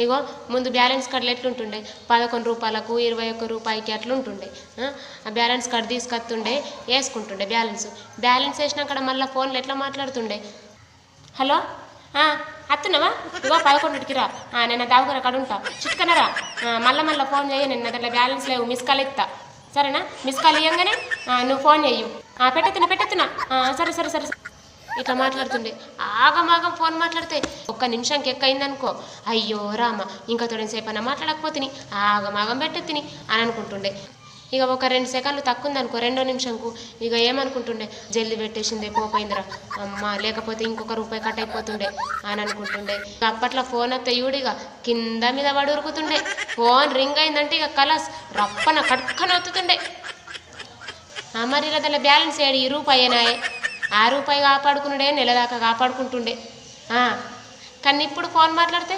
ఇగో ముందు బ్యాలెన్స్ కార్డులు ఎట్లుంటుండే 11 రూపాయలకు 21 రూపాయికి అట్లుంటుండే. ఆ బ్యాలెన్స్ కార్డు తీసుకొస్తుండే వేసుకుంటుండే బ్యాలెన్స్ వేసినాక మళ్ళీ ఫోన్లో ఎట్లా మాట్లాడుతుండే. హలో అత్తున్నావా ఇగో 11కి రా, నేను దావుకర అక్కడ ఉంటా, చిట్కనరా, మళ్ళీ ఫోన్ చేయ, నేను అట్లా బ్యాలెన్స్ లేవు, మిస్ కాల్ ఇస్తా, సరేనా? మిస్ కాల్ ఇవ్వగానే నువ్వు ఫోన్ చెయ్యు, పెట్టెత్తున్నా, సరే సరే సరే ఇట్లా మాట్లాడుతుండే. ఆగమాగం ఫోన్ మాట్లాడితే ఒక్క నిమిషంకి ఎక్కయిందనుకో, అయ్యో రామ ఇంకా తొడసేపు అన్న మాట్లాడకపోతే ఆగమాగం పెట్టెత్తిని అని అనుకుంటుండే. ఇక ఒక 2 సెకండ్లు తక్కువ ఉందనుకో, 2వ నిమిషంకు ఇక ఏమనుకుంటుండే, జల్ది పెట్టేసిందే పోపోయిందిరా అమ్మ, లేకపోతే ఇంకొక రూపాయి కట్ అయిపోతుండే అని అనుకుంటుండే. అప్పట్లో ఫోన్ వస్తే యూడిగా కింద మీద పడి ఉరుకుతుండే. ఫోన్ రింగ్ అయిందంటే ఇక కలాస్ రప్పన కడుక్కన వత్తుతుండే. మరి ఇలా దాని బ్యాలెన్స్ ఏడు, ఈ రూపాయేనాయే, ఆ రూపాయి కాపాడుకున్నాడే నెల దాకా కాపాడుకుంటుండే. కానీ ఇప్పుడు ఫోన్ మాట్లాడితే